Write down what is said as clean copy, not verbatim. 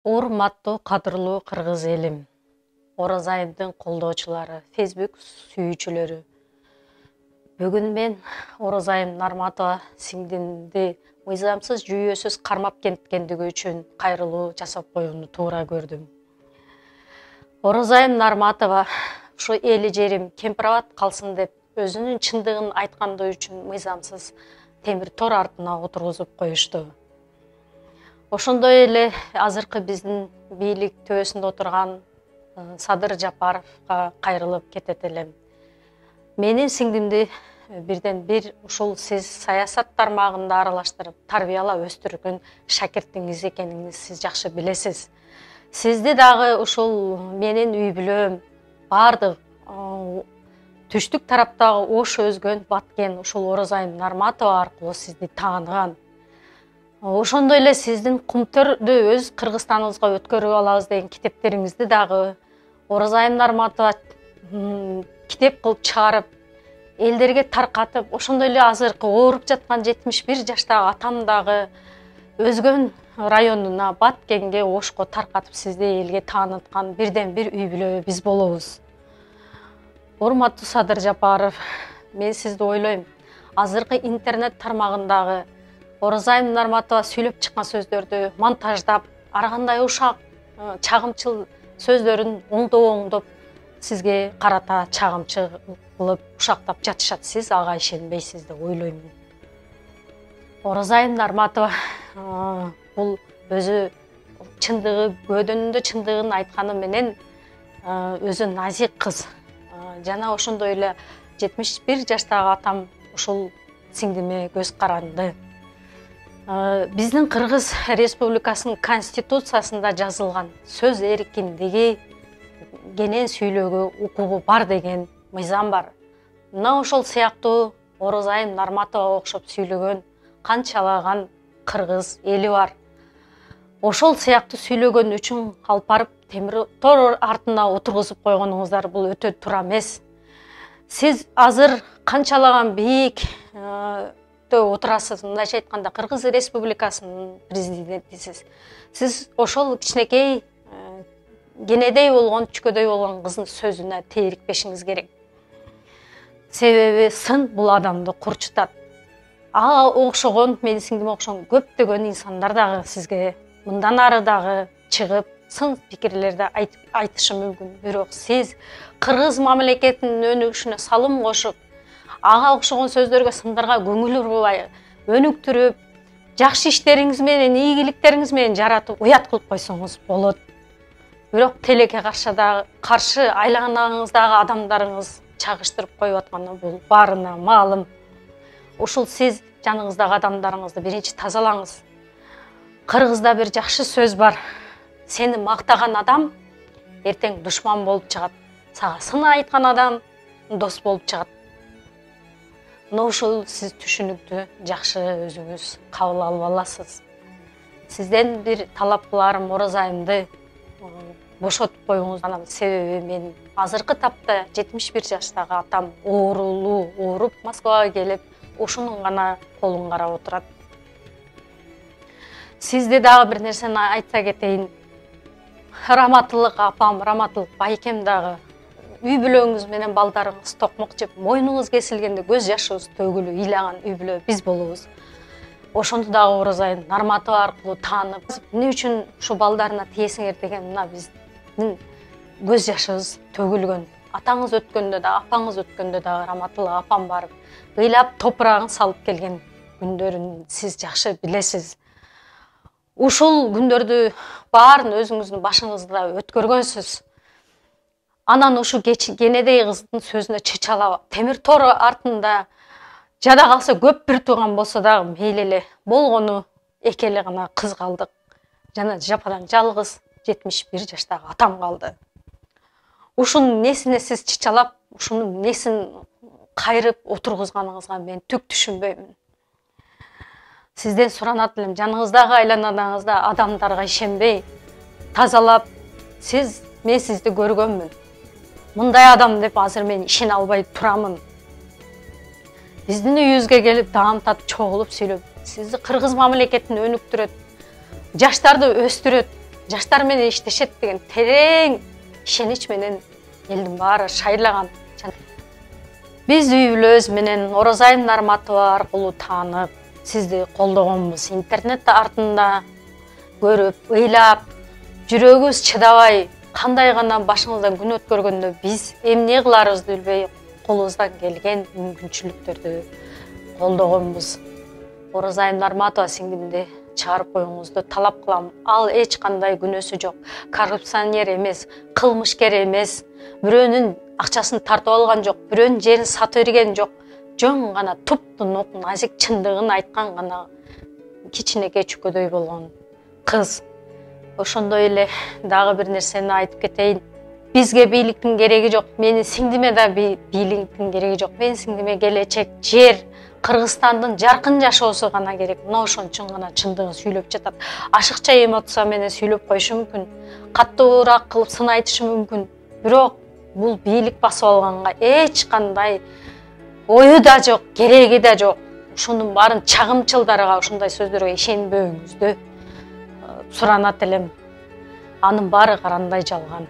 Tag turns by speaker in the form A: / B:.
A: Урматтуу, кадырлуу кыргыз элим, Оразайымдын колдоочулары, Facebook сүйүүчүлөрү. Бүгүн мен Оразайым Нарматова сиңдимди мыйзамсыз жүйөөсүз кармап кеткендиги үчүн кайрылуу жасап коюуну туура көрдүм. Оразайым Нарматова ушу эли жерим кемпирабад калсын деп өзүнүн чындыгын айткандыгы үчүн мыйзамсыз темир тор артына отургузуп коюшту. Ошондой эле азыркы биздин бийлик төбөсүндө отурган Садыр Жапаровго кайрылып кетет элем. Менин сиңдимди бирден бир ушул сиз саясат тармагында аралаштырып, тарбиялап өстүргөн шакиртиңиз экениңизди сиз жакшы билесиз. Сизди дагы ушул менин үй бүлөм бардык түштүк тараптагы Ош өзгөн Баткен ушул Оразайым Нарматова аркылуу сизди тааныган. Ошондой эле сиздин Кумтөрдү өз Кыргызстаныбызга өткөрүп алабыз деген китептериңизди дагы Оразайым Нарматова китеп кылып чыгарып, элдерге таркатып, ошондой эле азыркы ооруп жаткан 71 жаштагы атам дагы өзгөн районуна, Баткенге, Ошко таркатып сизди элге тааныткан бирден бир үй бүлө биз болобуз. Урматтуу Садыр Жапаров, мен сизди ойлойм. Азыркы интернет тармагындагы Оразайым Нарматова сүйлөп чыккан сөздөрдү монтаждап, ар кандай ушак, чагымчыл сөздөрүн оңдоп сизге карата чагымчы кылып, ушактап жатышат. Сиз ага ишенбейсиз деп ойлойм. Оразайым Нарматова бул өзү чындыгы, көдөнүндө чындыгын айтканы менен өзү назик кыз. Жана ошондой эле 71 жаштагы атам ушул сиңдиме көз каранды. Биздин Кыргыз Республикасынын Конституциясында жазылган сөз эркиндиги, кенен сүйлөөгө укугу бар деген мыйзам бар. Мына ошол сыяктуу Оразайым Нарматова окшоп сүйлөгөн канчалаган кыргыз эли бар. Ошол сыяктуу сүйлөгөн үчүн алып барып темир тор артына отургузуп койгонуңуздар бул өтө туура эмес. Сиз азыр канчалаган бийик отурасыз, мындайча айтканда Кыргыз Республикасынын президентисиз. Сиз ошол кичинекей кенедей болгон, чүкөдөй болгон кыздын сөзүнө теирикпешиңиз керек. Себеби сын бул адамды курчутат. Ага окшогон, менин сиңдиме окшогон көптөгөн инсандар дагы сизге мындан ары дагы чыгып, сын пикирлерди айтышы мүмкүн. Бирок сиз кыргыз мамлекетинин өнүгүшүнө салым кошуп, ага окшогон сөздөргө, сындарга көңүл бурбай, өнүктүрүп, жакшы иштериңиз менен, ийгиликтериңиз менен жаратып, уят кылып койсоңуз болот. Бирок телекке каршы айланаңыздагы адамдарыңыз чагыштырып коюп атканы бул баарына маалым. Ушул сиз жаныңыздагы адамдарыңызды биринчи тазалаңыз. Кыргызда бир жакшы сөз бар. Сени мактаган адам эртең душман болуп чыгат. Сага сын айткан адам дос болуп чыгат. Мына ушул сиз түшүнүктү жакшы өзүңүз кабыл алып аласыз. Сизден бир талап кыларым, Оразайымды бошотуп коюңуз. Себеби мен азыркы тапта 71 жаштагы атам ооруп Москвага келип, ушунун гана колун карап отурат. Сизде дагы бир нерсени айтса кетейин. Раматылык апам, Раматылык байкем дагы үй бүлөңүз менен балдарыңыз токмок жеп, мойнуңуз кесилгенде көз жашыбыз төгүлүп ыйлаган үй бүлө биз болобуз. Ошондо дагы Оразайым Нарматова аркылуу таанып, эмне үчүн ушу балдарына тиесиңер деген мына биздин көз жашыбыз төгүлгөн. Атаңыз өткөндө да, апаңыз өткөндө да Раматылык апам барып, ыйлап топурагын салып келген күндөрүн сиз жакшы билесиз. Ушул күндөрдү баарын өзүңүздүн башыңызда өткөргөнсүз. Анан ушу кенедей кыздын сөзүнө чычалап, темир тор артында жада калса көп бир тууган болсо дагы мейли эле, болгону эки эле гана кыз калдык. Жана жападан жалгыз 71 жаштагы атам калды. Ушунун несине сиз чычалап, ушунун несин кайрып отургузганыңызга мен түк түшүнбөймүн. Сизден суранат элем, жаныңыздагы айланаңызда адамдарга ишенбей, тазалап, мен сизди көргөнмүн. Мындай адам деп азыр мен ишене албай турамын. Биздин үйүбүзгө келип, даам татып, чогулуп сүйлөп, сизди кыргыз мамлекетин өнүктүрөт, жаштарды өстүрөт, жаштар менен иштешет деген терең ишенич менен элдин баары шайлаган. Биз үй бүлөбүз менен Оразайым Нарматова аркылуу таанып, сизди колдогонбуз. Интернет артында көрүп, ыйлап, жүрөгүбүз чыдабай, кандай гана башыңыздан күн өткөргөндө биз эмне кыларыбызды билбей, колубуздан келген мүмкүнчүлүктөрдү колдогонбуз. Оразайым Нарматова сиңдимди чыгарып коюңузду талап кылам. Ал эч кандай күнөөсү жок, коррупционер эмес, кылмышкер эмес, бирөөнүн акчасын тартып алган жок, бирөөнүн жерин сатып берген жок. Жөн гана туптун назик чындыгын айткан гана кичинекей чүкөдөй болгон кыз. Ошондой эле дагы бир нерсени айтып кетейин. Бизге бийликтин кереги жок, менин сиңдиме да бийликтин кереги жок. Менин сиңдиме келечек, жер, Кыргызстандын жаркын жашоосу гана керек. Мына ошон үчүн гана чындыгын сүйлөп жатат. Ашыкча эмоция менен сүйлөп коюшу мүмкүн, каттуураак кылып сын айтышы мүмкүн. Бирок бул бийлик басып алганга эч кандай ою да жок, кереги да жок. Ошонун баарын чагымчылдарга ушундай сөздөргө ишенбөөңүздү суранат элем. Анын баары карандай жалган.